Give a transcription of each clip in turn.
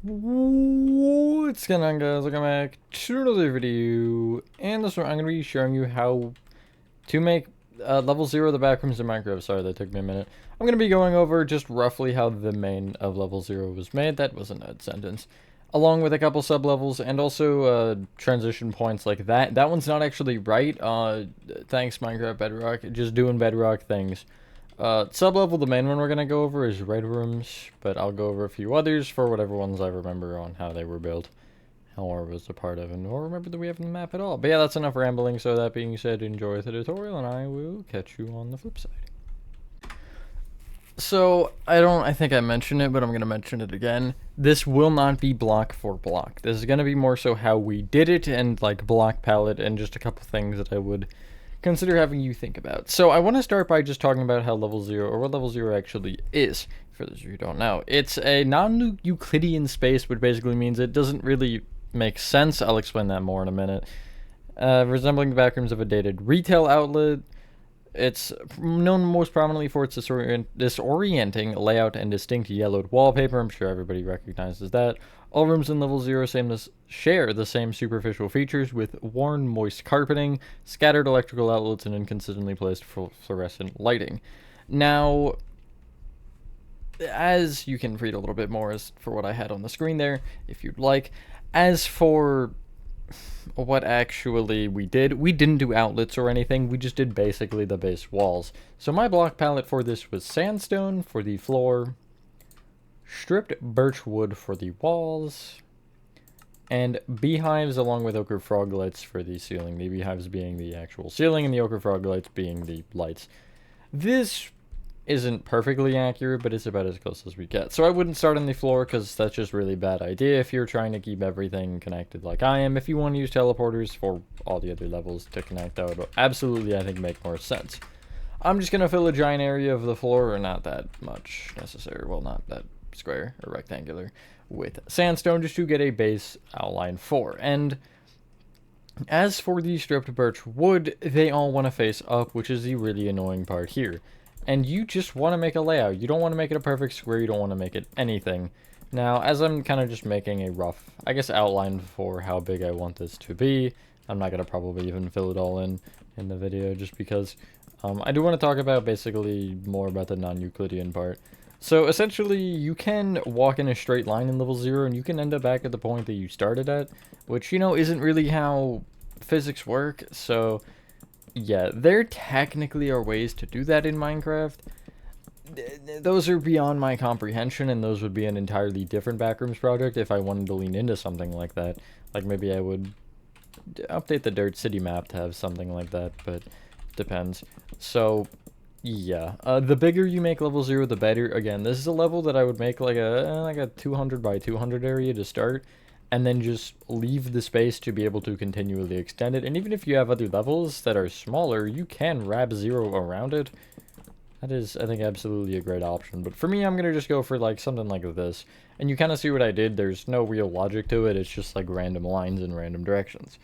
What's going on, guys? Welcome back to another video, and this one I'm going to be showing you how to make level 0 of the Backrooms in Minecraft. Sorry, that took me a minute. I'm going to be going over just roughly how the main of level 0 was made. That wasn't a sentence. Along with a couple sub-levels, and also transition points like that. That one's not actually right. Thanks, Minecraft Bedrock. Just doing Bedrock things. Sub-level, the main one we're going to go over is Redrooms, but I'll go over a few others for whatever ones I remember on how they were built, how I was a part of, and or remember that we have the map at all. But yeah, that's enough rambling, so that being said, enjoy the tutorial, and I will catch you on the flip side. So, I think I mentioned it, but I'm going to mention it again. This will not be block for block. This is going to be more so how we did it, and like block palette, and just a couple things that I would consider having you think about. So I want to start by just talking about how level 0, or what level 0 actually is, for those of you who don't know. It's a non-Euclidean space, which basically means it doesn't really make sense. I'll explain that more in a minute. Resembling the backrooms of a dated retail outlet. It's known most prominently for its disorienting layout and distinct yellowed wallpaper. I'm sure everybody recognizes that. All rooms in level 0 share the same superficial features with worn, moist carpeting, scattered electrical outlets, and inconsistently placed fluorescent lighting. Now, as you can read a little bit more as for what I had on the screen there, if you'd like. As for what actually we didn't do outlets or anything. We just did basically the base walls. So my block palette for this was sandstone for the floor, stripped birch wood for the walls, and beehives along with ochre frog lights for the ceiling. The beehives being the actual ceiling and the ochre frog lights being the lights. This isn't perfectly accurate, but it's about as close as we get. So I wouldn't start on the floor because that's just really bad idea if you're trying to keep everything connected like I am. If you want to use teleporters for all the other levels to connect, that would absolutely, I think, make more sense. I'm just going to fill a giant area of the floor, or not that much necessary, well, not that square or rectangular, with sandstone just to get a base outline for. And as for the stripped birch wood, they all want to face up, which is the really annoying part here. And you just want to make a layout. You don't want to make it a perfect square. You don't want to make it anything. Now, as I'm kind of just making a rough, I guess, outline for how big I want this to be, I'm not going to probably even fill it all in the video just because I do want to talk about basically more about the non-Euclidean part. So essentially, you can walk in a straight line in level 0 and you can end up back at the point that you started at, which, you know, isn't really how physics work, so yeah, there technically are ways to do that in Minecraft. Those are beyond my comprehension, and those would be an entirely different Backrooms project if I wanted to lean into something like that. Like, maybe I would update the Dirt City map to have something like that, but depends. So, yeah. The bigger you make level 0, the better. Again, this is a level that I would make like a 200 by 200 area to start, and then just leave the space to be able to continually extend it. And even if you have other levels that are smaller, you can wrap 0 around it. That is, I think, absolutely a great option. But for me, I'm going to just go for like something like this. And you kind of see what I did. There's no real logic to it. It's just like random lines in random directions.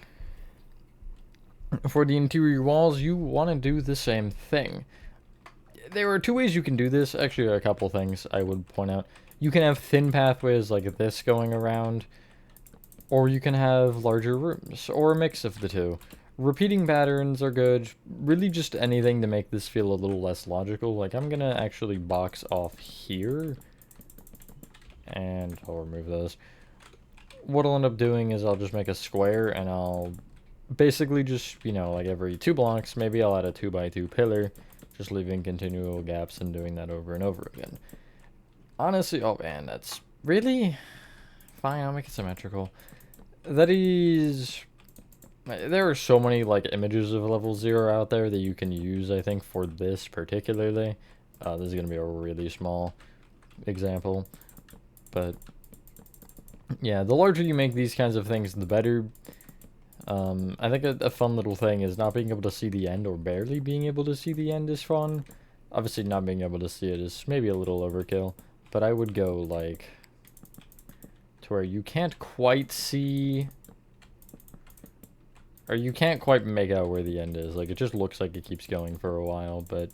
For the interior walls, you want to do the same thing. There are two ways you can do this. Actually, a couple things I would point out. You can have thin pathways like this going around, or you can have larger rooms, or a mix of the two. Repeating patterns are good, really just anything to make this feel a little less logical. Like, I'm gonna actually box off here, and I'll remove those. What I'll end up doing is I'll just make a square, and I'll basically just, you know, like every 2 blocks, maybe I'll add a 2 by 2 pillar, just leaving continual gaps and doing that over and over again. Honestly, oh man, that's really fine. I'll make it symmetrical. That is, there are so many like images of level 0 out there that you can use, I think, for this particularly. This is going to be a really small example, but yeah, the larger you make these kinds of things, the better. I think a fun little thing is not being able to see the end, or barely being able to see the end is fun. Obviously, not being able to see it is maybe a little overkill, but I would go like to where you can't quite see, or you can't quite make out where the end is. Like, it just looks like it keeps going for a while, but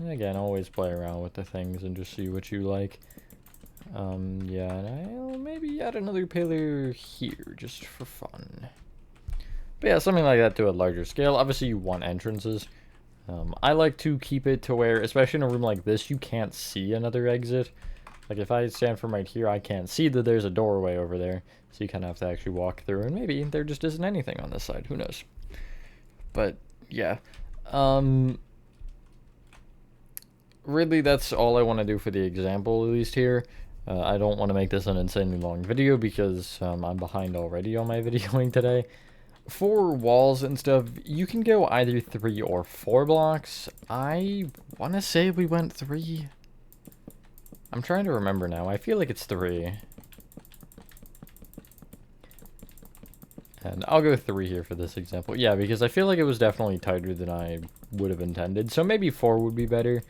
again, always play around with the things and just see what you like. Yeah, and I'll maybe add another pillar here, just for fun. But yeah, something like that to a larger scale. Obviously, you want entrances. I like to keep it to where, especially in a room like this, you can't see another exit. Like, if I stand from right here, I can't see that there's a doorway over there. So you kind of have to actually walk through, and maybe there just isn't anything on this side. Who knows? But, yeah. Really, that's all I want to do for the example, at least here. I don't want to make this an insanely long video because I'm behind already on my videoing today. For walls and stuff, you can go either 3 or 4 blocks. I want to say we went 3. I'm trying to remember now. I feel like it's 3. And I'll go 3 here for this example. Yeah, because I feel like it was definitely tighter than I would have intended. So maybe 4 would be better.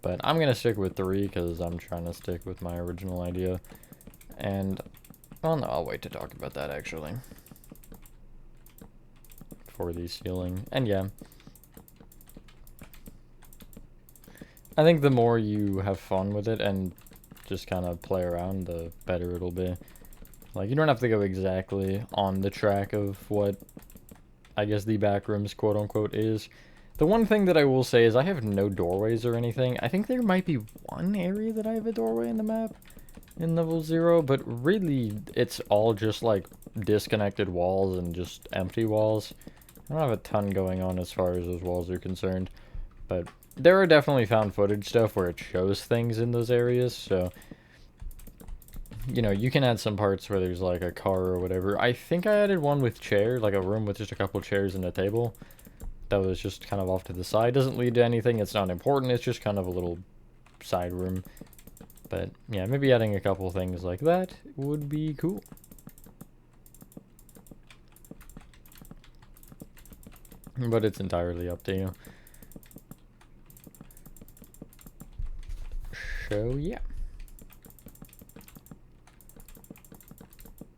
But I'm going to stick with 3 because I'm trying to stick with my original idea. And, well, no, I'll wait to talk about that, actually. For the ceiling. And, yeah. I think the more you have fun with it and just kind of play around, the better it'll be. Like, you don't have to go exactly on the track of what, I guess, the Backrooms, quote-unquote, is. The one thing that I will say is I have no doorways or anything. I think there might be one area that I have a doorway in the map in level 0, but really it's all just like disconnected walls and just empty walls. I don't have a ton going on as far as those walls are concerned, but there are definitely found footage stuff where it shows things in those areas, so you know, you can add some parts where there's like a car or whatever. I think I added one with chair, like a room with just a couple chairs and a table. That was just kind of off to the side. Doesn't lead to anything. It's not important. It's just kind of a little side room. But yeah, maybe adding a couple things like that would be cool. But it's entirely up to you. So yeah.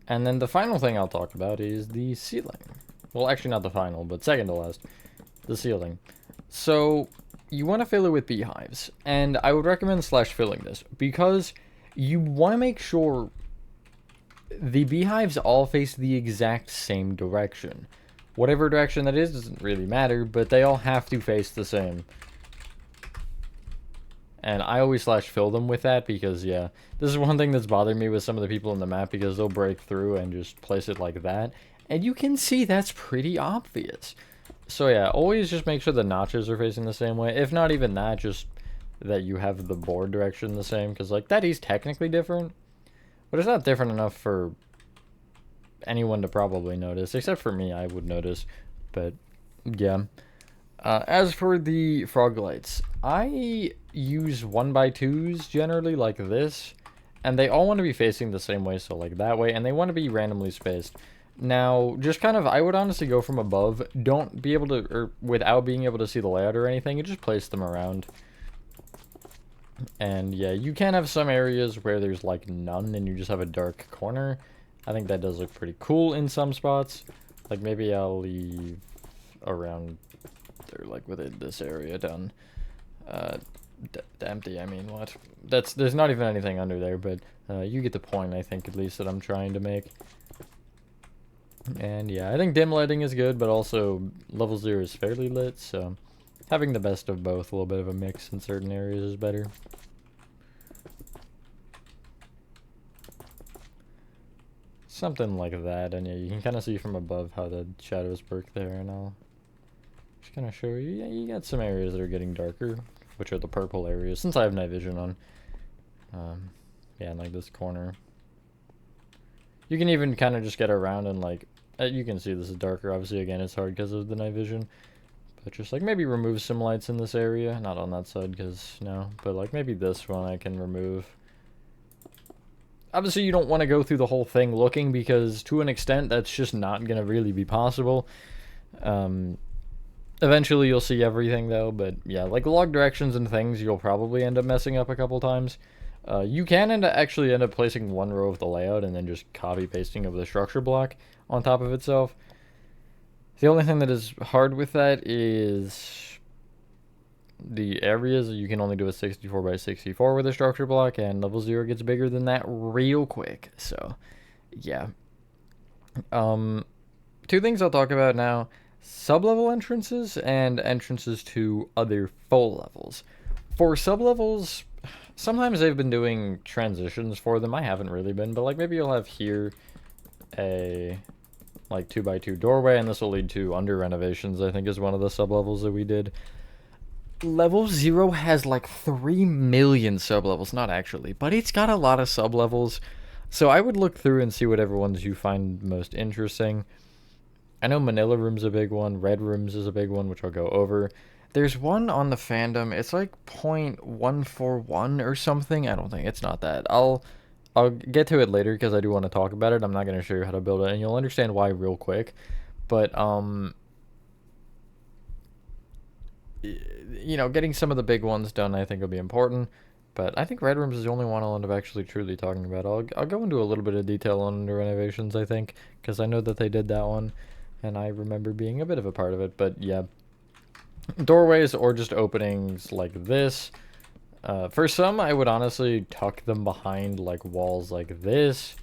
And then the final thing I'll talk about is the ceiling. Well, actually not the final, but second to last. The ceiling. So, you want to fill it with beehives. And I would recommend filling this, because you want to make sure the beehives all face the exact same direction. Whatever direction that is doesn't really matter, but they all have to face the same. And I always fill them with that because, yeah, this is one thing that's bothering me with some of the people in the map, because they'll break through and just place it like that. And you can see that's pretty obvious. So yeah, always just make sure the notches are facing the same way. If not even that, just that you have the board direction the same. Because, like, that is technically different. But it's not different enough for anyone to probably notice. Except for me, I would notice. But, yeah. As for the frog lights, I use 1x2s generally like this. And they all want to be facing the same way, so like that way. And they want to be randomly spaced. Now, just kind of, I would honestly go from above. Don't be able to, or without being able to see the layout or anything, you just place them around. And yeah, you can have some areas where there's like none and you just have a dark corner. I think that does look pretty cool in some spots. Like maybe I'll leave around there, like within this area down, empty, I mean, what? There's not even anything under there, but you get the point, I think, at least, that I'm trying to make. And yeah, I think dim lighting is good, but also level 0 is fairly lit, so having the best of both, a little bit of a mix in certain areas is better. Something like that, and yeah, you can kind of see from above how the shadows work there, and I'll just kind of show you. Yeah, you got some areas that are getting darker, which are the purple areas, since I have night vision on. Yeah, and like this corner. You can even kind of just get around and like, you can see this is darker. Obviously, again, it's hard because of the night vision. But just like maybe remove some lights in this area. Not on that side because no. But like maybe this one I can remove. Obviously, you don't want to go through the whole thing looking, because to an extent that's just not going to really be possible. Eventually you'll see everything though. But yeah, like log directions and things you'll probably end up messing up a couple times. You can actually end up placing one row of the layout and then just copy pasting of the structure block on top of itself. The only thing that is hard with that is the areas, you can only do a 64 by 64 with a structure block, and level 0 gets bigger than that real quick. So, yeah. Two things I'll talk about now: sub-level entrances and entrances to other full levels. For sub-levels, sometimes they've been doing transitions for them. I haven't really been, but like maybe you'll have here a like 2x2 doorway, and this will lead to under renovations, I think is one of the sub-levels that we did. Level 0 has like 3 million sub-levels, not actually, but it's got a lot of sub-levels. So I would look through and see whatever ones you find most interesting. I know Manila Room's a big one, Redrooms is a big one, which I'll go over. There's one on the fandom, it's like 0.141 or something. I don't think it's not that. I'll get to it later because I do want to talk about it. I'm not going to show you how to build it, and you'll understand why real quick. But you know, getting some of the big ones done I think will be important. But I think Red Rooms is the only one I'll end up actually truly talking about. I'll go into a little bit of detail on the renovations, I think, because I know that they did that one, and I remember being a bit of a part of it. But yeah, doorways or just openings like this. For some, I would honestly tuck them behind like walls like this,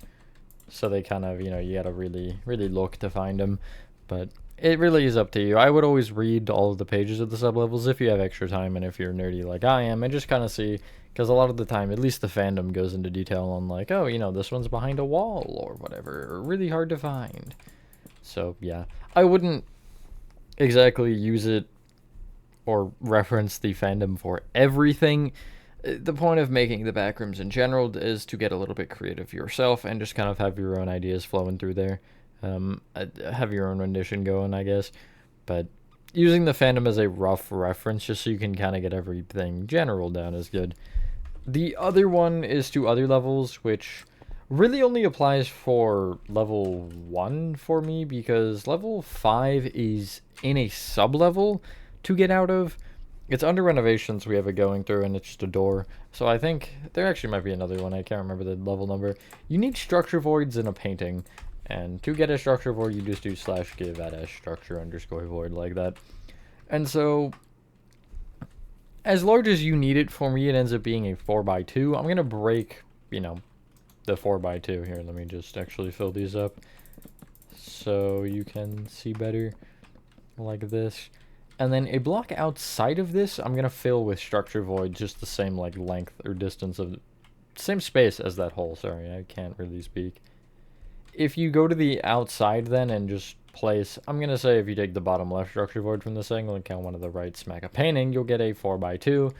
so they kind of, you know, you gotta really, really look to find them. But it really is up to you. I would always read all of the pages of the sublevels if you have extra time and if you're nerdy like I am, and just kind of see, because a lot of the time, at least the fandom goes into detail on like, oh, you know, this one's behind a wall or whatever, or really hard to find. So yeah, I wouldn't exactly use it or reference the fandom for everything. The point of making the backrooms in general is to get a little bit creative yourself and just kind of have your own ideas flowing through there. Have your own rendition going, I guess. But using the fandom as a rough reference just so you can kind of get everything general down is good. The other one is to other levels, which really only applies for level 1 for me, because level 5 is in a sub-level to get out of. It's under renovations we have it going through, and it's just a door. So I think there actually might be another one. I can't remember the level number. You need structure voids in a painting. And to get a structure void, you just do /give @ structure _ void like that. And so, as large as you need it, for me it ends up being a 4x2. I'm going to break, you know, the 4x2 here. Let me just actually fill these up so you can see better, like this. And then a block outside of this, I'm going to fill with structure void, just the same like length or distance of, same space as that hole. Sorry, I can't really speak. If you go to the outside then and just place, I'm going to say if you take the bottom left structure void from this angle and count one of the right, smack a painting, you'll get a 4x2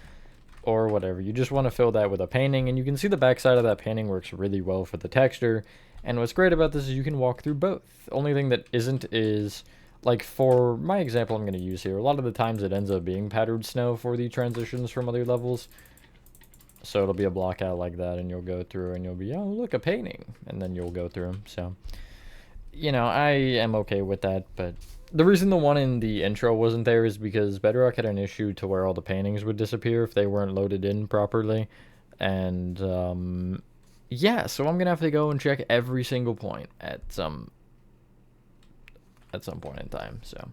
or whatever. You just want to fill that with a painting, and you can see the backside of that painting works really well for the texture. And what's great about this is you can walk through both. Only thing that isn't is, like for my example I'm going to use here, a lot of the times it ends up being patterned snow for the transitions from other levels. So it'll be a block out like that, and you'll go through and you'll be, oh, look, a painting. And then you'll go through them. So, you know, I am okay with that. But the reason the one in the intro wasn't there is because Bedrock had an issue to where all the paintings would disappear if they weren't loaded in properly. And, yeah, so I'm going to have to go and check every single point at some point in time. So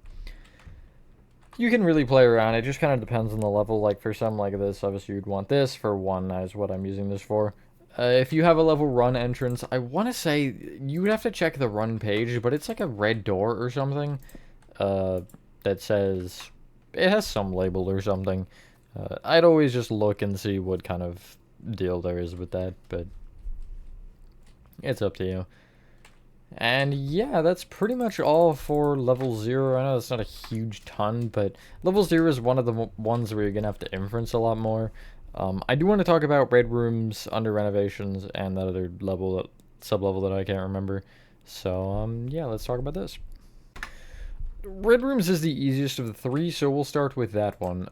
you can really play around. It just kind of depends on the level. Like for some like this, obviously you'd want this. For 1 is what I'm using this for. If you have a level run entrance, I want to say you would have to check the run page, but it's like a red door or something that says, it has some label or something. I'd always just look and see what kind of deal there is with that, but it's up to you. And yeah, that's pretty much all for level 0. I know it's not a huge ton, but level 0 is one of the ones where you're going to have to inference a lot more. I do want to talk about Redrooms, under renovations, and that other level, sub-level that I can't remember. So, yeah, let's talk about this. Redrooms is the easiest of the 3, so we'll start with that one.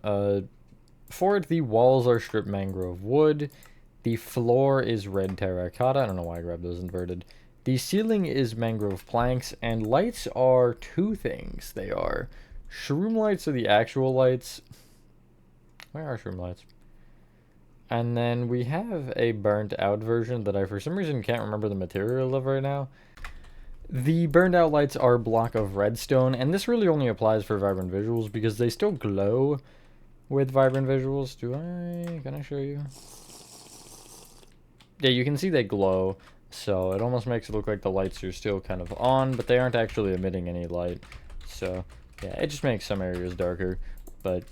For it, the walls are stripped mangrove wood. The floor is red terracotta. I don't know why I grabbed those inverted. The ceiling is mangrove planks, and lights are 2 things. They are shroom lights, are the actual lights. Where are shroom lights? And then we have a burnt out version that I for some reason can't remember the material of right now. The burned out lights are a block of redstone, and this really only applies for vibrant visuals because they still glow, with vibrant visuals. Can I show you? Yeah, you can see they glow, so it almost makes it look like the lights are still kind of on, but they aren't actually emitting any light. So, yeah, it just makes some areas darker. But,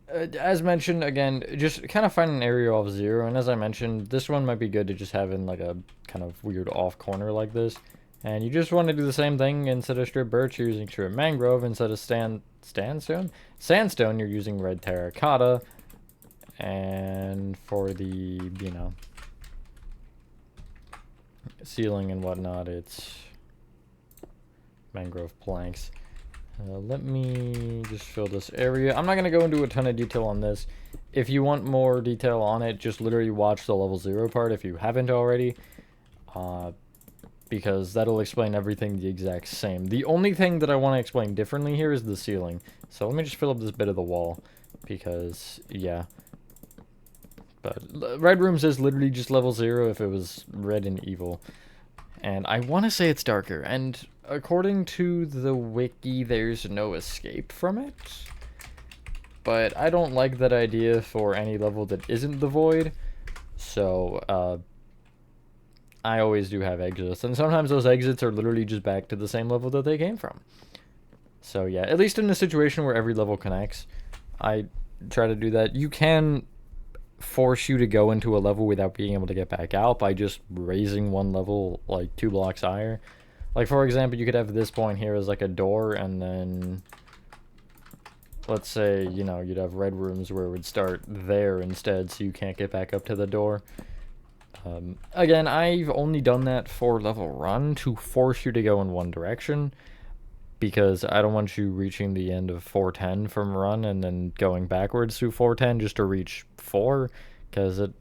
as mentioned, again, just kind of find an area off zero, and as I mentioned, this one might be good to just have in like a kind of weird off corner like this. And you just want to do the same thing. Instead of strip birch, you're using strip mangrove. Instead of sandstone, you're using red terracotta. And for the, ceiling and whatnot, it's mangrove planks. Let me just fill this area. I'm not going to go into a ton of detail on this. If you want more detail on it, just literally watch the level 0 part if you haven't already. Because that'll explain everything the exact same. The only thing that I want to explain differently here is the ceiling. So let me just fill up this bit of the wall. Because, yeah. But Redrooms is literally just level 0 if it was red and evil. And I want to say it's darker. And according to the wiki, there's no escape from it. But I don't like that idea for any level that isn't the void. So, I always do have exits. And sometimes those exits are literally just back to the same level that they came from. So, yeah, at least in a situation where every level connects, I try to do that. You can force you to go into a level without being able to get back out by just raising one level like 2 blocks higher. Like, for example, you could have this point here as like a door, and then let's say, you know, you'd have red rooms where it would start there instead, so you can't get back up to the door. Again, I've only done that for level run to force you to go in one direction, because I don't want you reaching the end of 410 from run and then going backwards through 410 just to reach 4, because it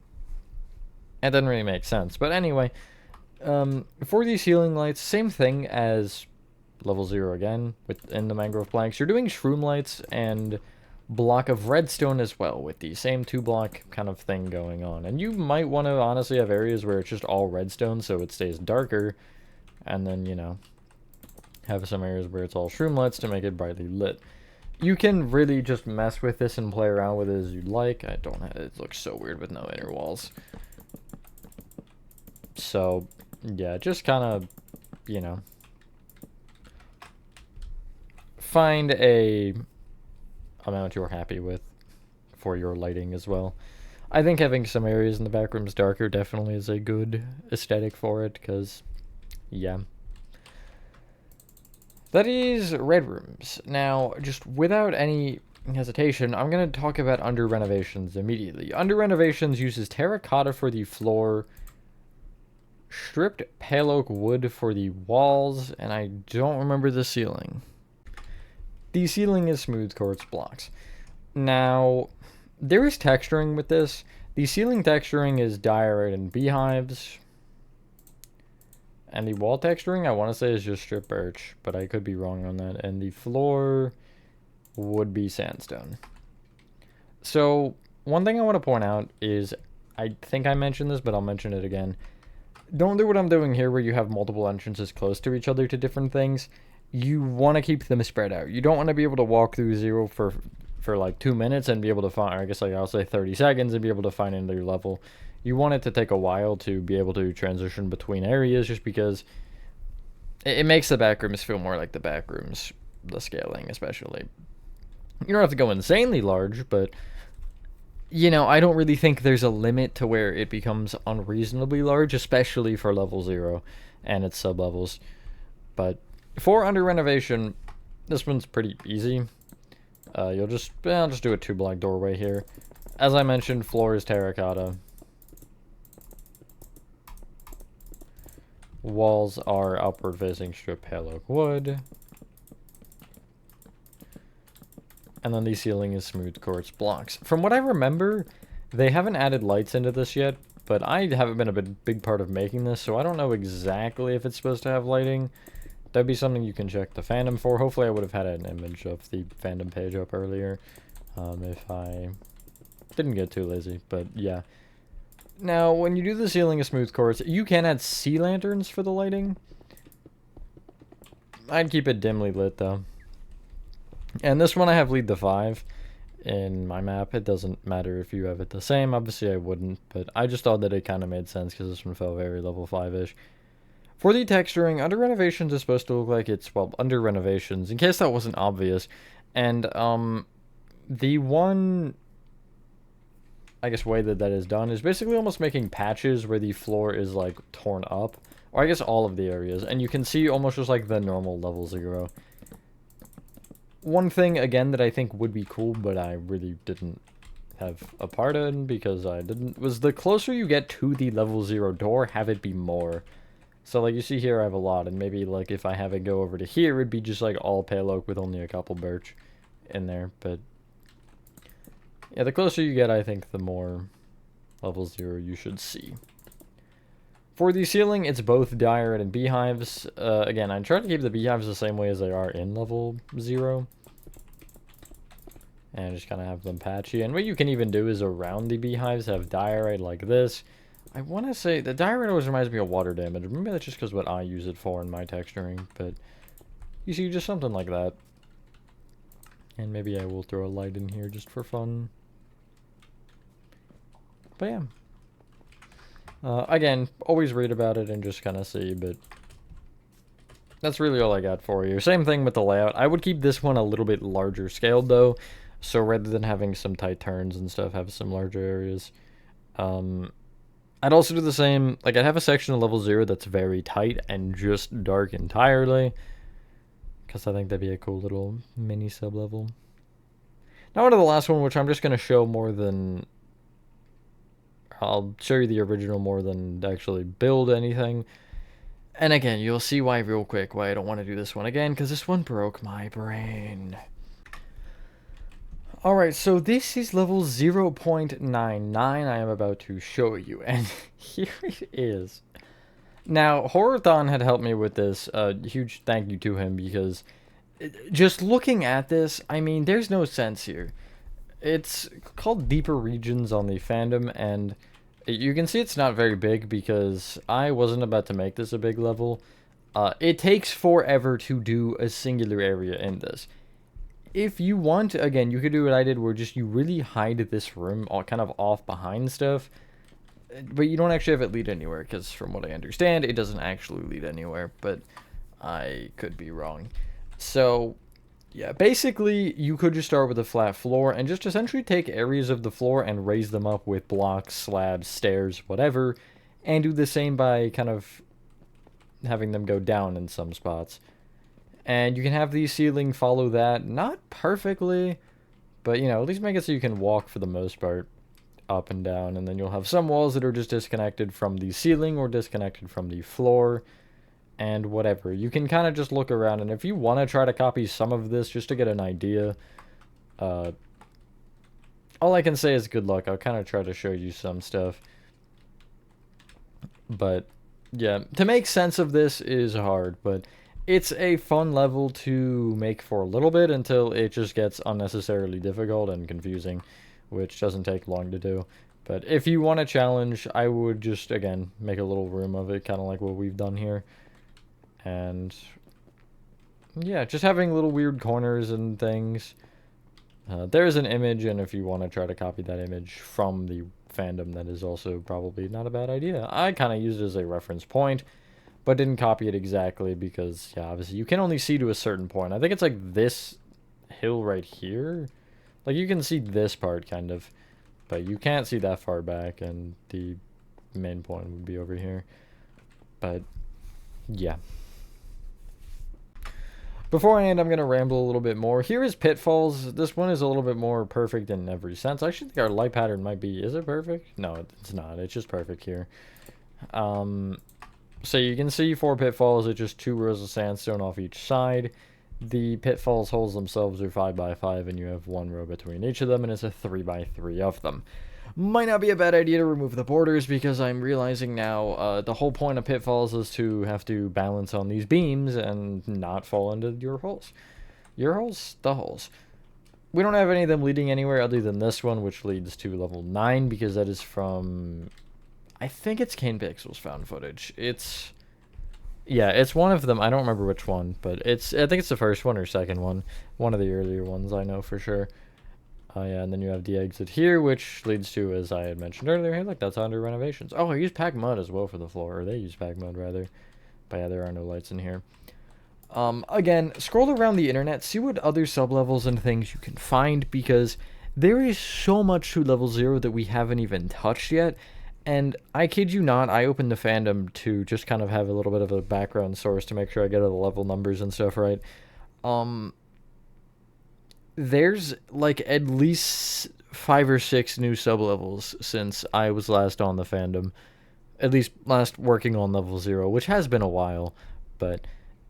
doesn't really make sense. But anyway, for these ceiling lights, same thing as level 0 again, within the mangrove planks. You're doing shroom lights and block of redstone as well, with the same 2 block kind of thing going on. And you might want to honestly have areas where it's just all redstone so it stays darker, and then, you know, have some areas where it's all shroom lights to make it brightly lit. You can really just mess with this and play around with it as you'd like. It looks so weird with no inner walls. So, yeah, just kind of, you know, find a amount you're happy with for your lighting as well. I think having some areas in the back rooms darker definitely is a good aesthetic for it, because, yeah. That is Redrooms. Now, just without any hesitation, I'm going to talk about Under Renovations immediately. Under Renovations uses terracotta for the floor, stripped pale oak wood for the walls, and I don't remember the ceiling. The ceiling is smooth quartz blocks. Now, there is texturing with this. The ceiling texturing is diorite and beehives. And the wall texturing, I want to say, is just strip birch, but I could be wrong on that. And the floor would be sandstone. So, one thing I want to point out is, I think I mentioned this, but I'll mention it again. Don't do what I'm doing here, where you have multiple entrances close to each other to different things. You want to keep them spread out. You don't want to be able to walk through 0 for like 2 minutes and be able to find, I guess like I'll say 30 seconds and be able to find into your level. You want it to take a while to be able to transition between areas, just because it makes the backrooms feel more like the backrooms, the scaling especially. You don't have to go insanely large, but, you know, I don't really think there's a limit to where it becomes unreasonably large, especially for level 0 and its sub-levels. But for Under Renovation, this one's pretty easy. I'll just do a 2 block doorway here. As I mentioned, floor is terracotta. Walls are upward facing strip pale oak wood. And then the ceiling is smooth quartz blocks. From what I remember, they haven't added lights into this yet, but I haven't been a big part of making this, so I don't know exactly if it's supposed to have lighting. That'd be something you can check the fandom for. Hopefully I would have had an image of the fandom page up earlier, if I didn't get too lazy, but yeah. Now, when you do the ceiling of smooth quartz, you can add sea lanterns for the lighting. I'd keep it dimly lit, though. And this one I have lead to 5. in my map. It doesn't matter if you have it the same. Obviously, I wouldn't, but I just thought that it kind of made sense because this one felt very level 5-ish. For the texturing, Under Renovations is supposed to look like it's, well, Under Renovations, in case that wasn't obvious. And, the one, I guess, way that that is done is basically almost making patches where the floor is, like, torn up. Or I guess all of the areas. And you can see almost just, like, the normal level 0. One thing, again, that I think would be cool, but I really didn't have a part in because I didn't, was the closer you get to the level 0 door, have it be more. So, like, you see here I have a lot, and maybe, like, if I have it go over to here, it'd be just, like, all pale oak with only a couple birch in there, but yeah, the closer you get, I think, the more level 0 you should see. For the ceiling, it's both diorite and beehives. Again, I try to keep the beehives the same way as they are in level 0. And just kind of have them patchy. And what you can even do is around the beehives have diorite like this. I want to say, the diorite always reminds me of water damage. Maybe that's just because what I use it for in my texturing. But you see, just something like that. And maybe I will throw a light in here just for fun. But yeah. Again, always read about it and just kind of see, but that's really all I got for you. Same thing with the layout. I would keep this one a little bit larger scaled, though. So rather than having some tight turns and stuff, have some larger areas. I'd also do the same. Like, I'd have a section of level 0 that's very tight and just dark entirely. Because I think that'd be a cool little mini sub-level. Now on to the last one, which I'm just going to show more than... I'll show you the original more than actually build anything. And again, you'll see why real quick, why I don't want to do this one again, because this one broke my brain. Alright, so this is level 0.99 I am about to show you, and here it is. Now, Horathon had helped me with this, huge thank you to him, because just looking at this, I mean, there's no sense here. It's called Deeper Regions on the fandom, and you can see it's not very big because I wasn't about to make this a big level. It takes forever to do a singular area in this. If you want, again, you could do what I did where just you really hide this room all kind of off behind stuff. But you don't actually have it lead anywhere because from what I understand, it doesn't actually lead anywhere. But I could be wrong. So... yeah, basically, you could just start with a flat floor and just essentially take areas of the floor and raise them up with blocks, slabs, stairs, whatever, and do the same by kind of having them go down in some spots. And you can have the ceiling follow that, not perfectly, but, you know, at least make it so you can walk for the most part up and down, and then you'll have some walls that are just disconnected from the ceiling or disconnected from the floor. And whatever. You can kind of just look around, and if you want to try to copy some of this just to get an idea, all I can say is good luck. I'll kind of try to show you some stuff. But, yeah, to make sense of this is hard, but it's a fun level to make for a little bit until it just gets unnecessarily difficult and confusing, which doesn't take long to do. But if you want a challenge, I would just, again, make a little room of it, kind of like what we've done here. And yeah, just having little weird corners and things. There's an image, and if you want to try to copy that image from the fandom, that is also probably not a bad idea. I kind of used it as a reference point, but didn't copy it exactly because, yeah, obviously you can only see to a certain point. I think it's like this hill right here. Like, you can see this part, kind of, but you can't see that far back, and the main point would be over here. But, yeah. Before I end, I'm going to ramble a little bit more. Here is Pitfalls. This one is a little bit more perfect in every sense. I actually think our light pattern might be... is it perfect? No, it's not. It's just perfect here. So you can see 4 pitfalls. It's just 2 rows of sandstone off each side. The pitfalls holes themselves are 5x5, and you have 1 row between each of them, and it's a 3x3 of them. Might not be a bad idea to remove the borders, because I'm realizing now the whole point of pitfalls is to have to balance on these beams and not fall into your holes. Your holes? The holes. We don't have any of them leading anywhere other than this one, which leads to level 9, because that is from... I think it's Kane Pixels found footage. It's... yeah, it's one of them. I don't remember which one, but it's... I think it's the first one or second one. One of the earlier ones, I know for sure. Oh yeah, and then you have the exit here, which leads to, as I had mentioned earlier, hey look, that's under renovations. Oh, I use packed mud as well for the floor, or they use packed mud rather. But yeah, there are no lights in here. Again, scroll around the internet, see what other sublevels and things you can find, because there is so much to level 0 that we haven't even touched yet. And I kid you not, I opened the fandom to just kind of have a little bit of a background source to make sure I get all the level numbers and stuff right. There's like at least 5 or 6 new sublevels since I was last on the fandom. At least last working on level 0, which has been a while, but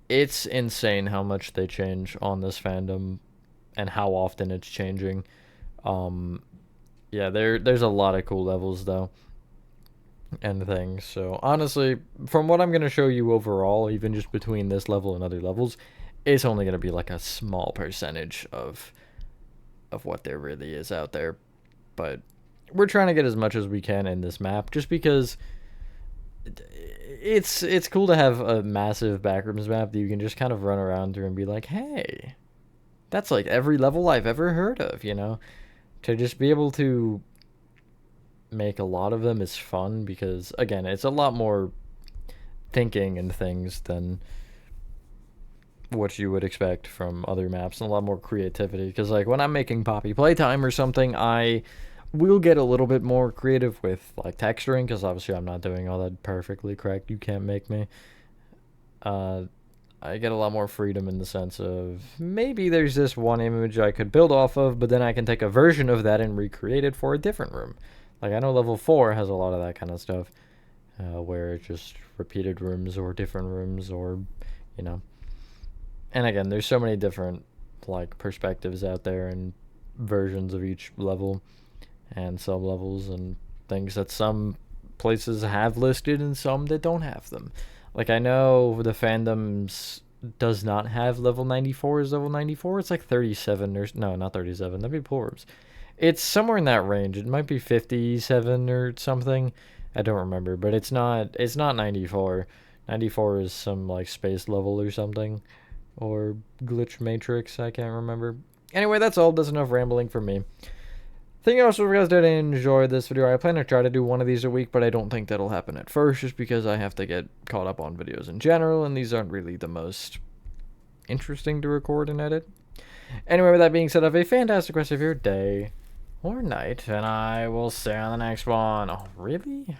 it's insane how much they change on this fandom and how often it's changing. Um, yeah, there's a lot of cool levels though and things. So honestly, from what I'm gonna show you overall, even just between this level and other levels, it's only gonna be like a small percentage of what there really is out there. But we're trying to get as much as we can in this map, just because it's cool to have a massive backrooms map that you can just kind of run around through and be like, hey, that's like every level I've ever heard of, you know? To just be able to make a lot of them is fun because, again, it's a lot more thinking and things than what you would expect from other maps, and a lot more creativity. Because, like, when I'm making Poppy Playtime or something, I will get a little bit more creative with, like, texturing, because obviously I'm not doing all that perfectly correct. You can't make me. I get a lot more freedom in the sense of maybe there's this one image I could build off of, but then I can take a version of that and recreate it for a different room. Like, I know level 4 has a lot of that kind of stuff, where it's just repeated rooms or different rooms or, you know. And again, there's so many different, like, perspectives out there and versions of each level and sub-levels and things that some places have listed and some that don't have them. Like, I know the fandoms does not have level 94 as level 94. It's like 37 or... No, not 37. That'd be Ploribs. It's somewhere in that range. It might be 57 or something. I don't remember, but it's not 94. 94 is some, like, space level or something. Or glitch matrix, I can't remember. Anyway, that's all. That's enough rambling for me. Thank you all so much if you guys did enjoy this video. I plan to try to do one of these a week, but I don't think that'll happen at first, just because I have to get caught up on videos in general, and these aren't really the most interesting to record and edit. Anyway, with that being said, have a fantastic rest of your day or night, and I will see you on the next one. Oh, really?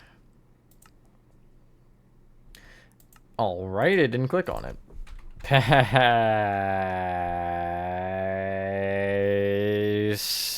Alright, it didn't click on it. Peace.